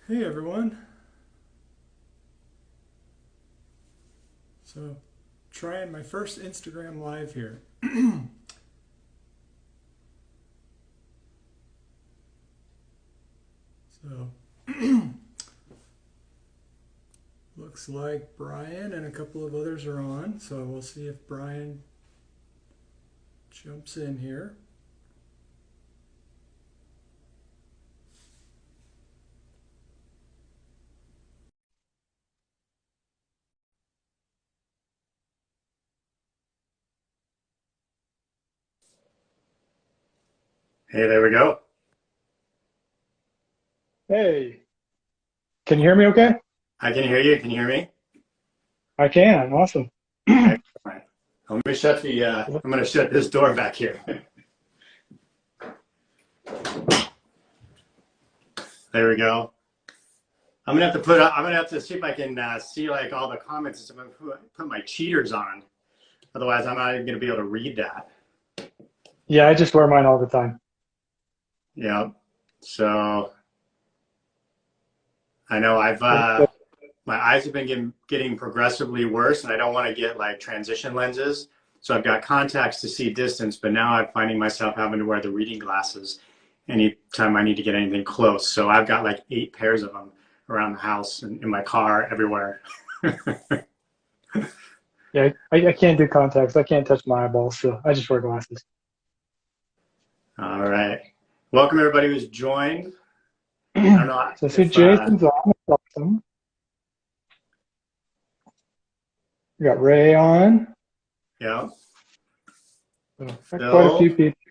Hey everyone. So, trying my first Instagram live here. So, looks like Brian and a couple of others are on. So, we'll see if Brian jumps in here. Hey, there we go. Hey, can you hear me okay? I can hear you. Can you hear me? I can. Awesome. Excellent. Let me shut I'm going to shut this door back here. There we go. I'm going to have to see if I can see like all the comments. I'm going to put my cheaters on. Otherwise, I'm not even going to be able to read that. Yeah, I just wear mine all the time. Yeah. So I know But, but my eyes have been getting progressively worse and I don't want to get like transition lenses. So I've got contacts to see distance, but now I'm finding myself having to wear the reading glasses anytime I need to get anything close. So I've got like 8 pairs of them around the house and in my car, everywhere. yeah, I can't do contacts. I can't touch my eyeballs, so I just wear glasses. All right. Welcome everybody who's joined. I don't know So I see if, Jason's on. That's awesome. We got Ray on. yeah, So got quite a Phil, few people.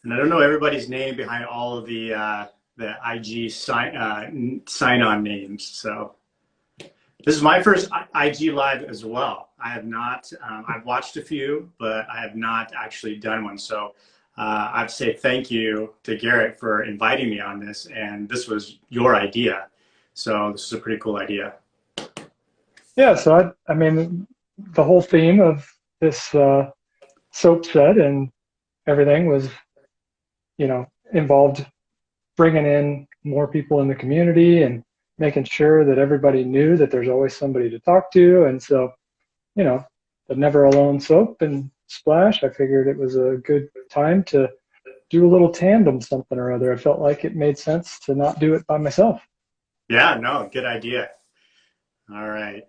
and I don't know everybody's name behind all of the IG sign on names. So this is my first IG live as well. I have not. I've watched a few, but I have not actually done one. So I have to say thank you to Garrett for inviting me on this, and this was your idea. So this is a pretty cool idea. Yeah, so I mean, the whole theme of this soap set and everything was, involved bringing in more people in the community and making sure that everybody knew that there's always somebody to talk to. And so, you know, the Never Alone soap and Splash, I figured it was a good time to do a little tandem something or other. I felt like it made sense to not do it by myself. Yeah, no, good idea. All right.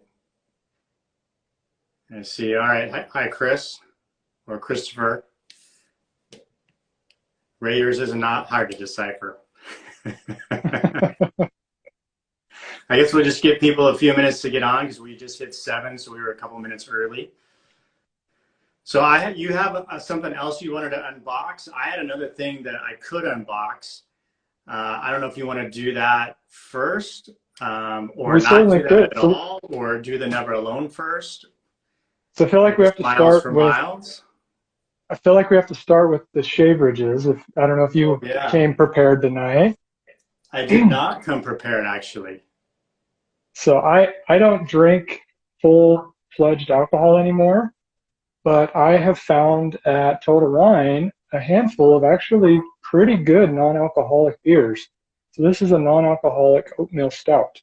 I see. All right. Hi, Chris or Christopher. Ray, yours is not hard to decipher. I guess we'll just give people a few minutes to get on because we just hit 7, so we were a couple minutes early. So you have something else you wanted to unbox. I had another thing that I could unbox. I don't know if you want to do that first, or We not certainly do that could. at all, or do the Never Alone first, So I feel like like we the have to Smiles start for with Miles. the shave ridges. If I don't know if Oh you yeah, came prepared tonight. I did not come prepared actually. So I don't drink full-fledged alcohol anymore, but I have found at Total Wine a handful of actually pretty good non-alcoholic beers. So this is a non-alcoholic oatmeal stout.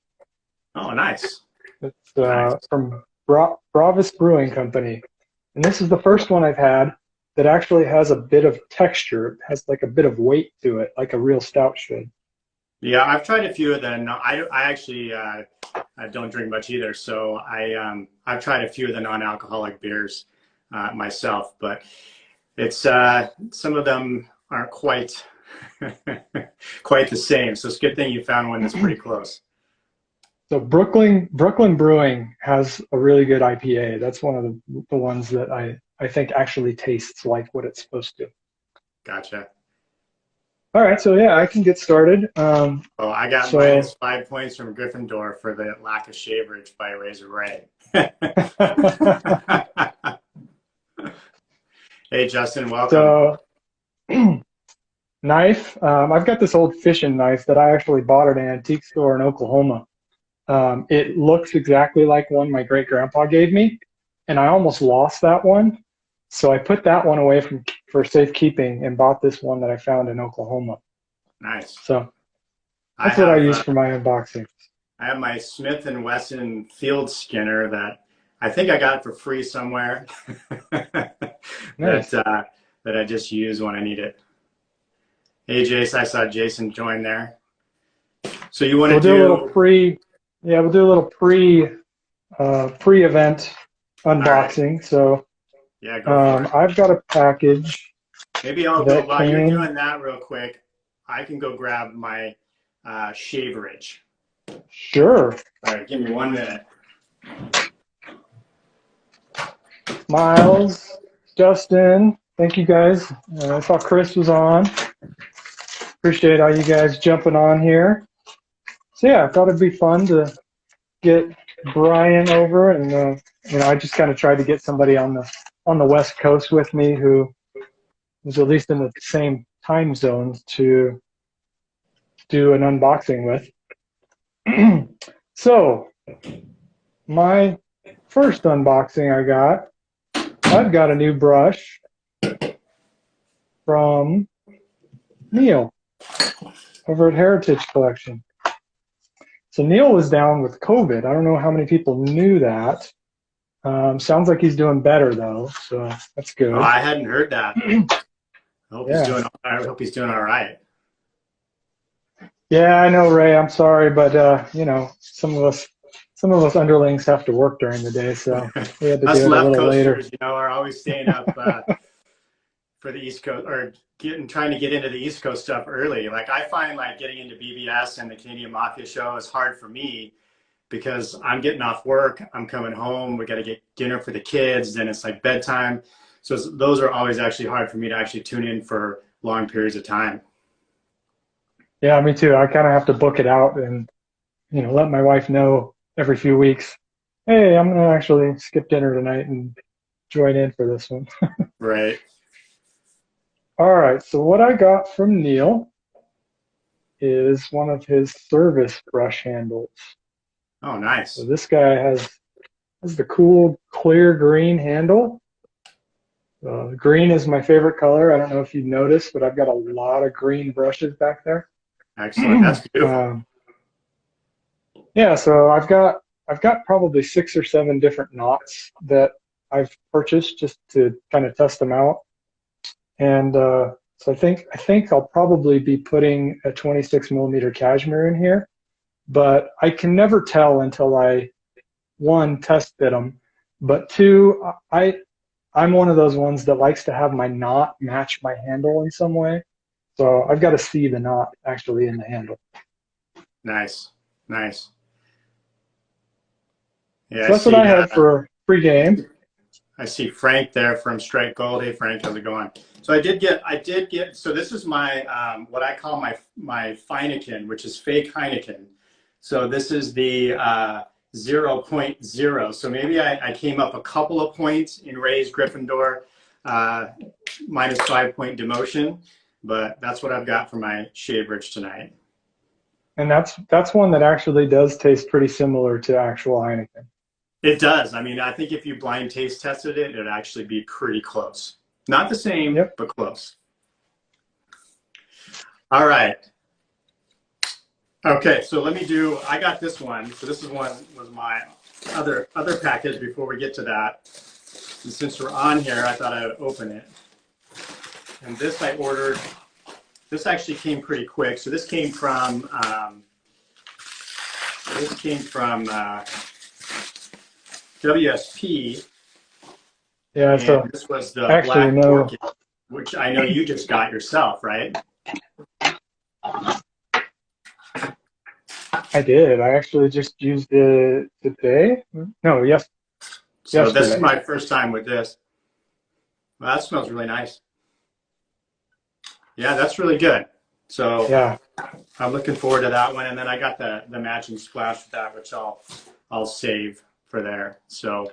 Oh, nice, It's nice. from Bravis Brewing Company, and this is the first one I've had that actually has a bit of texture. It has like a bit of weight to it, like a real stout should. Yeah, I've tried a few of them. No, I actually I don't drink much either, so I've tried a few of the non-alcoholic beers myself, but it's some of them aren't quite quite the same. So it's a good thing you found one that's pretty close. So Brooklyn Brewing has a really good IPA. That's one of the ones that I think actually tastes like what it's supposed to. Gotcha. All right, so yeah, I can get started. Well, I got So -5 points from Gryffindor for the lack of shaverage by Razor Ray. Hey, Justin, welcome. so knife. I've got this old fishing knife that I actually bought at an antique store in Oklahoma. It looks exactly like one my great grandpa gave me, and I almost lost that one. So I put that one away for safekeeping and bought this one that I found in Oklahoma. Nice. So I that's what I have use for my unboxing. I have my Smith and Wesson field skinner that I think I got for free somewhere. Nice. That I just use when I need it. Hey, Jace, I saw Jason join there. So you want So to we'll do a little do? we'll do a little pre-event All right. unboxing. So Yeah, go for it. I've got a package Maybe I'll go that while you're came. doing that real quick. I can go grab my shaverage. Sure. All right, give me 1 minute. Miles, Justin, thank you guys. I saw Chris was on. Appreciate all you guys jumping on here. So yeah, I thought it'd be fun to get Brian over, and I just kind of tried to get somebody on the West Coast with me who was at least in the same time zones to do an unboxing with. So my first unboxing I've got a new brush from Neil over at Heritage Collection. So Neil was down with COVID. I don't know how many people knew that. Sounds like he's doing better though, so that's good. Oh, I hadn't heard that. I hope he's doing all right. Yeah, I know, Ray. I'm sorry, but some of us underlings have to work during the day, so we had to Us do it a left little later. coasters, are always staying up for the East Coast or trying to get into the East Coast stuff early. Like I find like getting into BBS and the Canadian Mafia show is hard for me because I'm getting off work, I'm coming home, we got to get dinner for the kids, then it's like bedtime. So those are always actually hard for me to actually tune in for long periods of time. Yeah, me too. I kind of have to book it out and let my wife know every few weeks. Hey, I'm gonna actually skip dinner tonight and join in for this one. Right. All right. So what I got from Neil is one of his service brush handles. Oh, nice. So this guy has the cool clear green handle. Green is my favorite color. I don't know if you've noticed, but I've got a lot of green brushes back there. Excellent. That's beautiful. Yeah, so I've got probably 6 or 7 different knots that I've purchased just to kind of test them out. And so I think I'll probably be putting a 26 millimeter cashmere in here, but I can never tell until I, one, test fit them, but two, I'm one of those ones that likes to have my knot match my handle in some way. So I've got to see the knot actually in the handle. Nice. Yeah, So that's what I had for pre-game. I see Frank there from Strike Gold. Hey, Frank, how's it going? So I did get. So this is my what I call my Feineken, which is fake Heineken. So this is the 0.0. So maybe I came up a couple of points in Ray's Gryffindor minus 5-point demotion, but that's what I've got for my shaverage tonight. And that's one that actually does taste pretty similar to actual Heineken. It does. I mean, I think if you blind taste tested it, it'd actually be pretty close. Not the same, Yep. but close. All right. Okay, so let me do, I got this one. So this was my other package before we get to that. And since we're on here, I thought I would open it. And this I ordered, this actually came pretty quick. So this came from WSP. Yeah, so this was the actually Black no. Orchid, which I know you just got yourself, right? I did. I actually just used it today. No, yes. So yesterday. This is my first time with this. Well, that smells really nice. Yeah, that's really good. So yeah, I'm looking forward to that one. And then I got the matching splash with that, which I'll save for there. So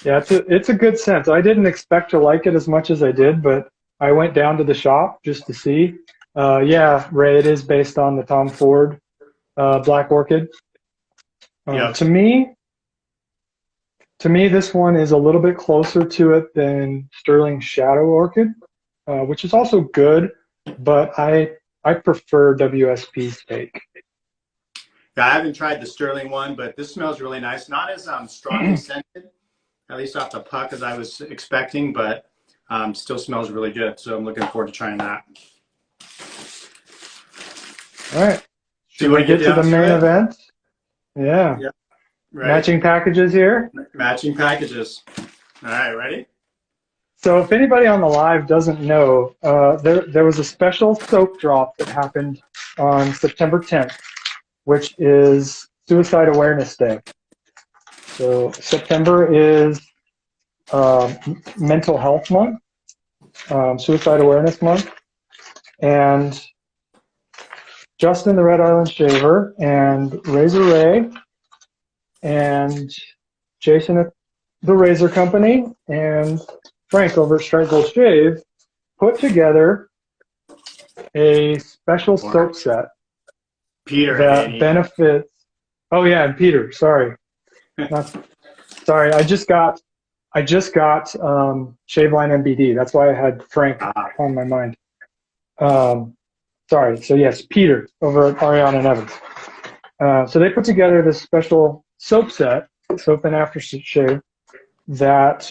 yeah, it's a good scent. I didn't expect to like it as much as I did, but I went down to the shop just to see. Yeah, Ray, it is based on the Tom Ford Black Orchid. Yep. To me, this one is a little bit closer to it than Sterling Shadow Orchid, which is also good, but I I prefer WSP steak. Yeah, I haven't tried the Sterling one, but this smells really nice. Not as strongly scented, at least off the puck as I was expecting, but still smells really good. So I'm looking forward to trying that. All right. So you Should want we to get get to down the to main it? event? Yeah. Yeah. Ready? Matching packages here. Matching packages. All right, ready? So if anybody on the live doesn't know, there was a special soap drop that happened on September 10th, which is Suicide Awareness Day. So September is Mental Health Month, Suicide Awareness Month, and Justin the Red Island Shaver and Razor Ray and Jason at the Razor Company and Frank over at Strike Gold Shave put together a special soap set Peter that benefits. Oh yeah, and Peter. Sorry, sorry. I just got Shave Line MBD. That's why I had Frank on my mind. Sorry. So yes, Peter over at Ariana and Evans. So they put together this special soap set, soap and aftershave, that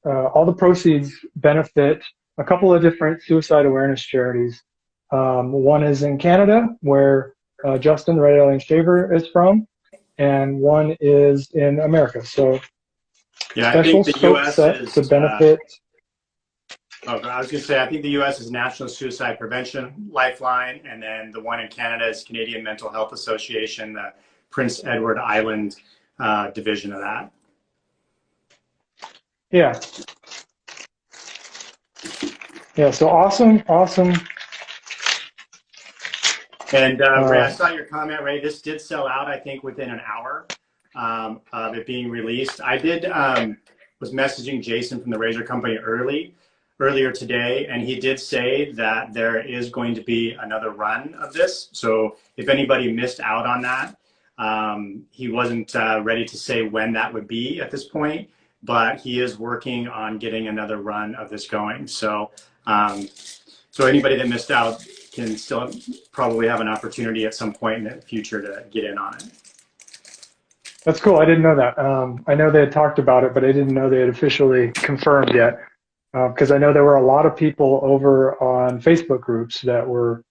all the proceeds benefit a couple of different suicide awareness charities. One is in Canada, where Justin, the Red Alien Shaver, is from, and one is in America. So yeah, special I think the soap U.S. set is to benefit. I was going to say, I think the U.S. is National Suicide Prevention Lifeline, and then the one in Canada is Canadian Mental Health Association, the Prince Edward Island division of that. Yeah. Yeah, so awesome. And Ray, I saw your comment, Ray. This did sell out, I think, within an hour of it being released. I did was messaging Jason from the Razor Company earlier today, and he did say that there is going to be another run of this. So if anybody missed out on that, he wasn't ready to say when that would be at this point, but he is working on getting another run of this going. So so anybody that missed out can still probably have an opportunity at some point in the future to get in on it. That's cool. I didn't know that. I know they had talked about it, but I didn't know they had officially confirmed yet. Because I know there were a lot of people over on Facebook groups that were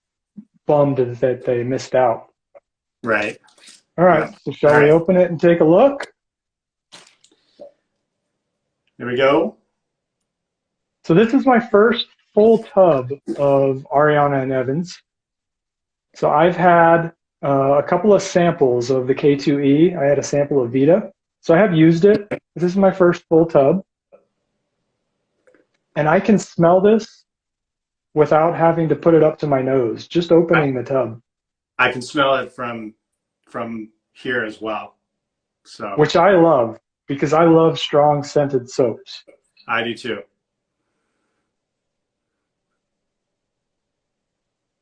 bummed that they missed out. Right. All right. So shall we open it and take a look? There we go. So this is my first full tub of Ariana and Evans. So I've had a couple of samples of the K2E. I had a sample of Vita. So I have used it. This is my first full tub. And I can smell this without having to put it up to my nose, just opening the tub. I can smell it from here as well. So which I love, because I love strong scented soaps. I do too.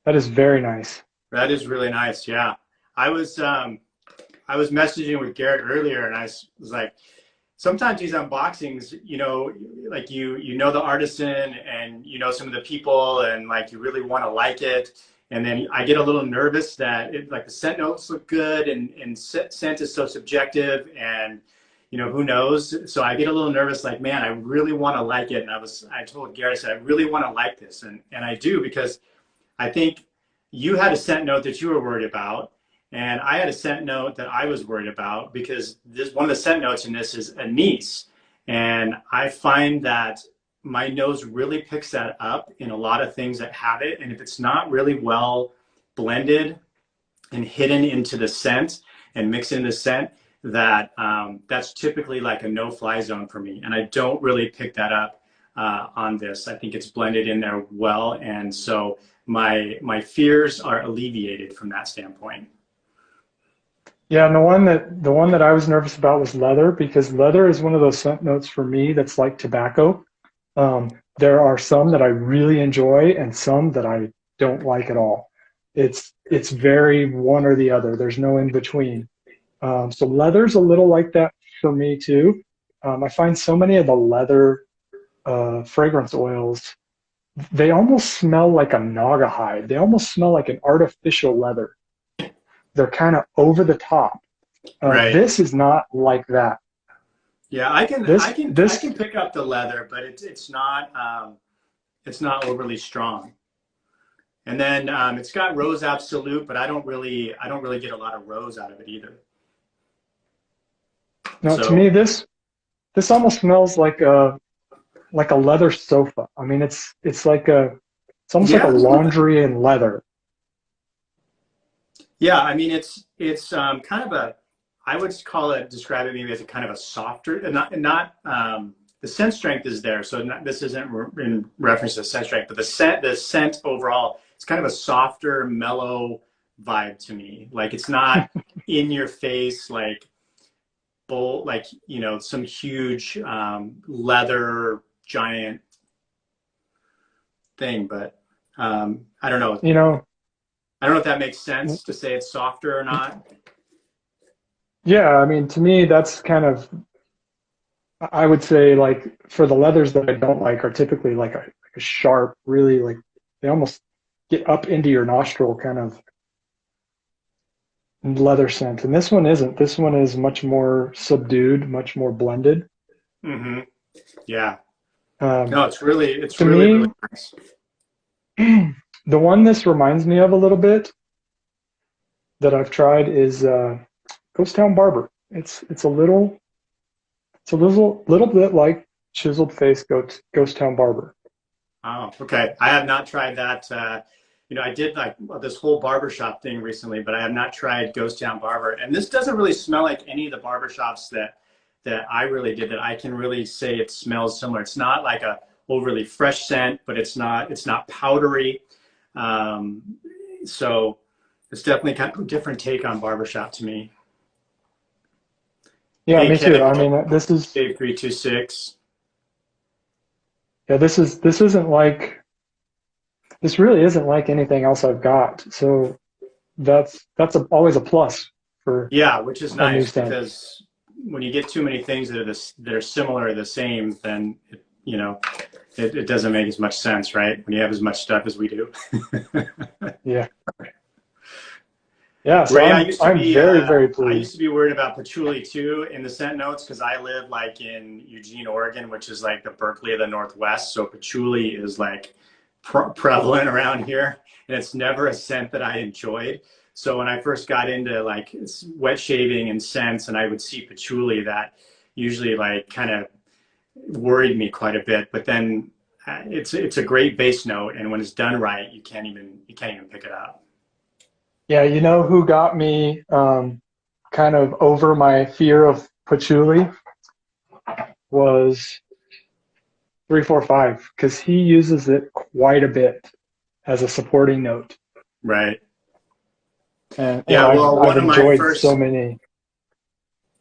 That is very nice. That is really nice. Yeah. I was messaging with Garrett earlier, and I was like, sometimes these unboxings, you know, like you know the artisan and you know some of the people, and like you really want to like it, and then I get a little nervous that like the scent notes look good, and scent is so subjective, and you know, who knows. So I get a little nervous, like, man, I really want to like it. And I told Garrett, I said, I really want to like this, and I do, because I think you had a scent note that you were worried about, and I had a scent note that I was worried about, because one of the scent notes in this is anise. And I find that my nose really picks that up in a lot of things that have it. And if it's not really well blended and hidden into the scent and mixed into the scent, that's typically like a no-fly zone for me. And I don't really pick that up on this. I think it's blended in there well. And so my fears are alleviated from that standpoint. Yeah, and the one that I was nervous about was leather, because leather is one of those scent notes for me that's like tobacco. There are some that I really enjoy and some that I don't like at all. It's very one or the other. There's no in between. So leather's a little like that for me too. I find so many of the leather fragrance oils they almost smell like a naga hide. They almost smell like an artificial leather. They're kind of over the top. Right. This is not like that. Yeah, I can I This can I this can pick up the leather, but it's not overly strong. And then it's got rose absolute, but I don't really get a lot of rose out of it either. no, to So me this almost smells like a leather sofa. I mean, it's almost like a yeah, laundry and leather. yeah. I mean, it's kind of a I would call it describe it maybe as a kind of a softer, not the scent strength is there. So this isn't in reference to scent strength, but the scent overall, it's kind of a softer, mellow vibe to me. Like it's not in your face, like bold, like some huge leather giant thing. But I don't know. You know, I don't know if that makes sense to say it's softer or not. yeah, I mean, to me, that's kind of, I would say, like, for the leathers that I don't like are typically like a sharp, really like, they almost get up into your nostril kind of leather scent. And this one isn't. This one is much more subdued, much more blended. Hmm. Yeah. Um, No, it's to really me, nice. the one this reminds me of a little bit that I've tried is Ghost Town Barber. It's a little bit like Chiseled Face Ghost Town Barber. Oh, okay. I have not tried that. I did like this whole barbershop thing recently, but I have not tried Ghost Town Barber. And this doesn't really smell like any of the barbershops that I really did that I can really say it smells similar. It's not like a overly fresh scent, but it's not powdery. Um, so it's definitely kind of a different take on barbershop to me. Yeah, Hey, me too. Kevin, I mean, this is Dave 326. yeah, this isn't like this really isn't like anything else I've got. So always a plus for Yeah, which is a new nice scent. because when you get too many things that are similar or the same, then it doesn't make as much sense, right? When you have as much stuff as we do. Yeah, yeah. So Ray, I'm very very I used pleased. to be worried about patchouli too in the scent notes because I live like in Eugene, Oregon, which is like the Berkeley of the Northwest. So patchouli is like prevalent around here, and it's never a scent that I enjoyed. So when I first got into like wet shaving and scents, and I would see patchouli, that usually like kind of worried me quite a bit. But then it's a great base note, and when it's done right, you can't even pick it up. Yeah, you know who got me kind of over my fear of patchouli was 345 because he uses it quite a bit as a supporting note, Right. and Yeah. Well, I've one of my enjoyed so first many.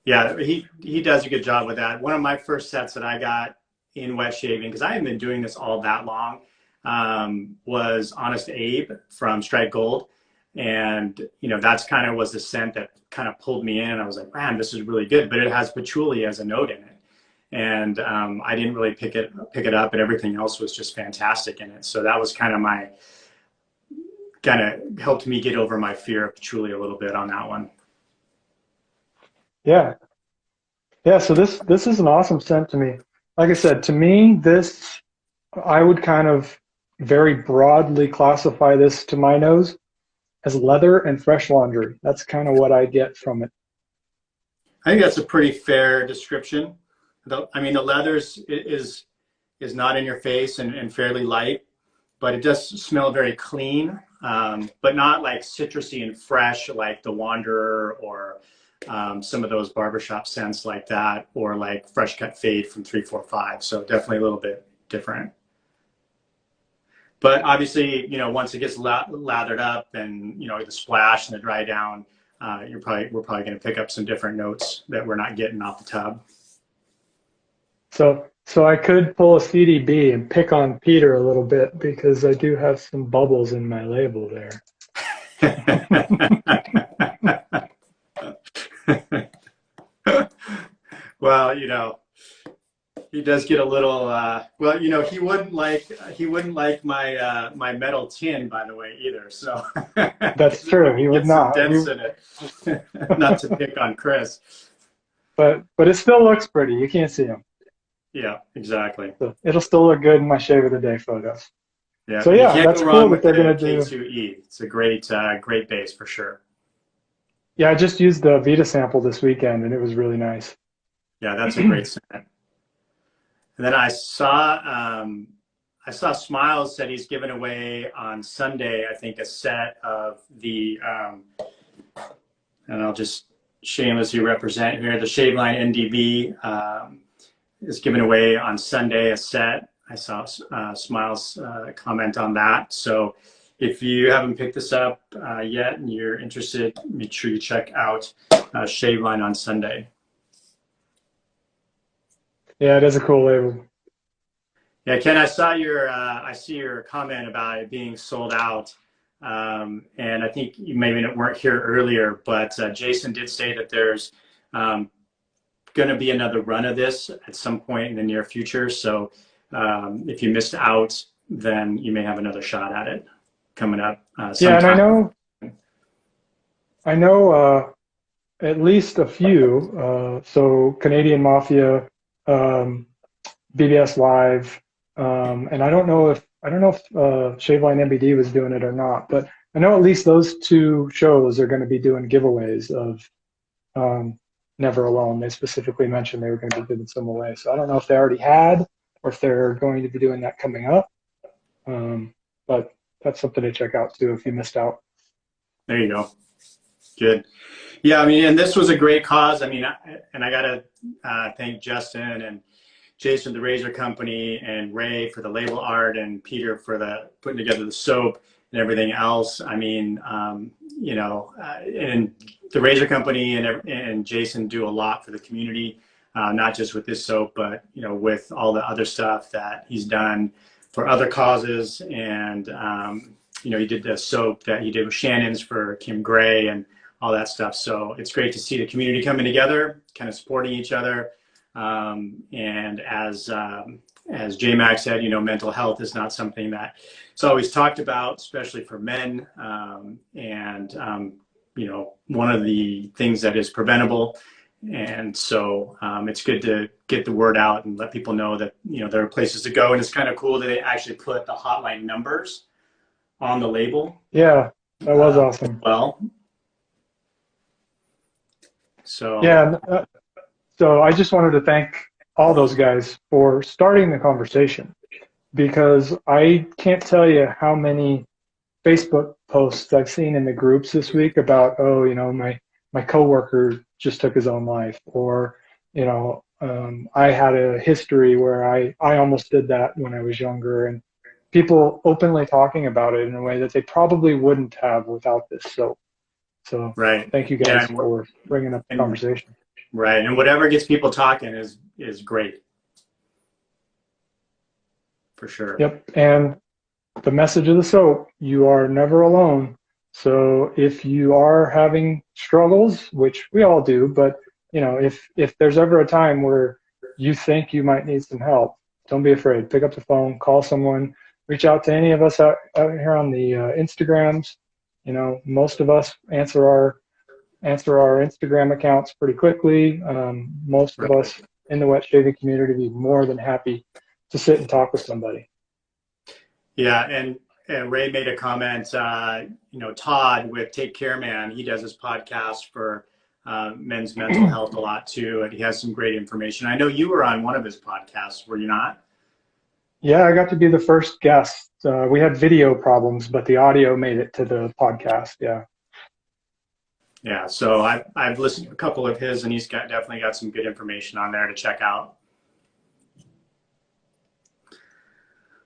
Yeah, he does a good job with that. One of my first sets that I got in wet shaving, because I haven't been doing this all that long, was Honest Abe from Strike Gold. And, that's kind of was the scent that kind of pulled me in. I was like, man, this is really good. But it has patchouli as a note in it. And I didn't really pick it up, and everything else was just fantastic in it. So that was kind of helped me get over my fear of patchouli a little bit on that one. Yeah, yeah. So this is an awesome scent to me. Like I said, to me, this I would kind of very broadly classify this to my nose as leather and fresh laundry. That's kind of what I get from it. I think that's a pretty fair description. I mean, the leathers is not in your face and fairly light, but it does smell very clean, but not like citrusy and fresh like the Wanderer or some of those barbershop scents like that, or like Fresh Cut Fade from 345. So definitely a little bit different. But obviously, once it gets lathered up and, the splash and the dry down, we're probably going to pick up some different notes that we're not getting off the tub. So I could pull a CDB and pick on Peter a little bit because I do have some bubbles in my label there. Well, He does get a little well, you know, he wouldn't like my my metal tin, by the way, either. So That's because it true. He maybe would get some not. dents in it. Not to pick on Chris. But it still looks pretty. You can't see him. Yeah, exactly. So it'll still look good in my shave of the day photos. Yeah, So you yeah, can't that's go cool wrong that with they're the gonna do. K2E. It's a great base for sure. Yeah, I just used the Vita sample this weekend and it was really nice. Yeah, that's a great scent. And then I saw Smiles said he's giving away on Sunday, I think, a set of the, and I'll just shamelessly represent here, the Shave Line NDV is giving away on Sunday a set. I saw Smiles comment on that. So if you haven't picked this up yet and you're interested, make sure you check out Shave Line on Sunday. Yeah, it is a cool label. Yeah, Ken, I saw your I see your comment about it being sold out, and I think you maybe weren't here earlier, but Jason did say that there's going to be another run of this at some point in the near future. So if you missed out, then you may have another shot at it coming up Yeah, and sometime. I know at least a few. So Canadian Mafia, BBS Live, and I don't know if Shaveline MBD was doing it or not, but I know at least those two shows are going to be doing giveaways of Never Alone. They specifically mentioned they were going to be giving some away. So I don't know if they already had or if they're going to be doing that coming up. But that's something to check out too if you missed out. There you go. Good. Yeah, I mean, and this was a great cause. I mean, and I got to thank Justin and Jason, the Razor Company, and Ray for the label art, and Peter for the putting together the soap and everything else. I mean, you know, and the Razor Company and Jason do a lot for the community, not just with this soap, but you know, with all the other stuff that he's done for other causes. And you know, he did the soap that he did with Shannon's for Kim Gray and all that stuff. So it's great to see the community coming together, kind of supporting each other. And as J-Mac said, you know, mental health is not something that it's always talked about, especially for men. You know, one of the things that is preventable. And so it's good to get the word out and let people know that, you know, there are places to go. And it's kind of cool that they actually put the hotline numbers on the label. Yeah, that was awesome. Well, so yeah. So I just wanted to thank all those guys for starting the conversation, because I can't tell you how many Facebook posts I've seen in the groups this week about, oh, you know, my coworker just took his own life, or, you know, I had a history where I almost did that when I was younger, and people openly talking about it in a way that they probably wouldn't have without this. So right. thank you guys Yeah, for bringing up the conversation. Right, and whatever gets people talking is great, for sure. Yep, and the message of the soap: you are never alone. So if you are having struggles, which we all do, but you know, if there's ever a time where you think you might need some help, don't be afraid. Pick up the phone, call someone, reach out to any of us out here on the Instagrams. You know, most of us answer our Instagram accounts pretty quickly. Most of us in the wet shaving community would be more than happy to sit and talk with somebody. Yeah, and Ray made a comment, you know, Todd with Take Care Man, he does his podcast for men's mental health a lot too, and he has some great information. I know you were on one of his podcasts, were you not? Yeah, I got to be the first guest. We had video problems, but the audio made it to the podcast. Yeah. Yeah, so I've listened to a couple of his, and he's definitely got some good information on there to check out.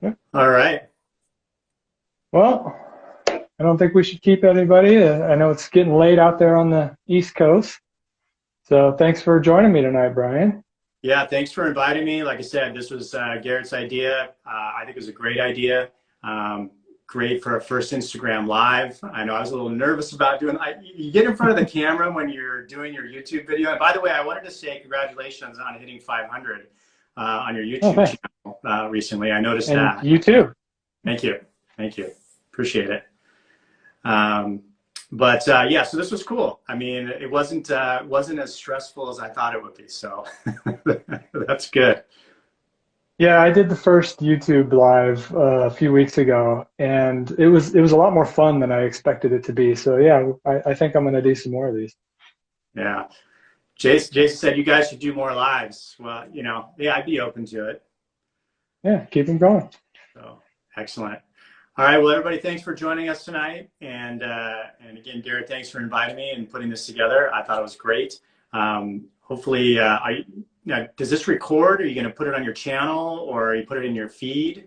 Yeah. All right. Well, I don't think we should keep anybody. I know it's getting late out there on the East Coast. So thanks for joining me tonight, Brian. Yeah, thanks for inviting me. Like I said, this was Garrett's idea. I think it was a great idea. Great for a first Instagram live. I know I was a little nervous about doing. You get in front of the camera when you're doing your YouTube video. And by the way, I wanted to say congratulations on hitting 500. on your Oh, YouTube thanks. channel recently. I noticed And that. you too. Thank you. Thank you. Appreciate it. But yeah, so this was cool. I mean, it wasn't as stressful as I thought it would be. So that's good. Yeah, I did the first YouTube live a few weeks ago, and it was a lot more fun than I expected it to be. So yeah, I think I'm gonna do some more of these. Yeah. Jason said you guys should do more lives. Well, yeah, I'd be open to it. Yeah, keep them going. So excellent. All right. Well, everybody, thanks for joining us tonight. And again, Garrett, thanks for inviting me and putting this together. I thought it was great. Hopefully, does this record? Are you going to put it on your channel or you put it in your feed?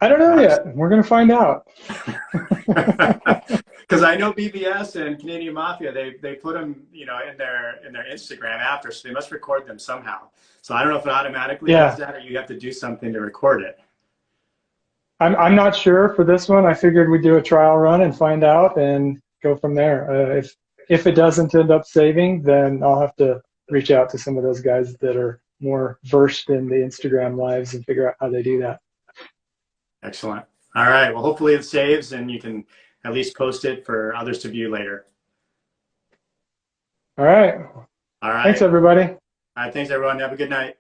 I don't know yet. We're gonna find out. Because I know BBS and Canadian Mafia, they put them, in their Instagram after, so they must record them somehow. So I don't know if it automatically does Yeah, that or you have to do something to record it. I'm not sure for this one. I figured we'd do a trial run and find out and go from there. If it doesn't end up saving, then I'll have to reach out to some of those guys that are more versed in the Instagram lives and figure out how they do that. Excellent. All right. Well, hopefully it saves and you can at least post it for others to view later. All right. All right. Thanks, everybody. All right. Thanks, everyone. Have a good night.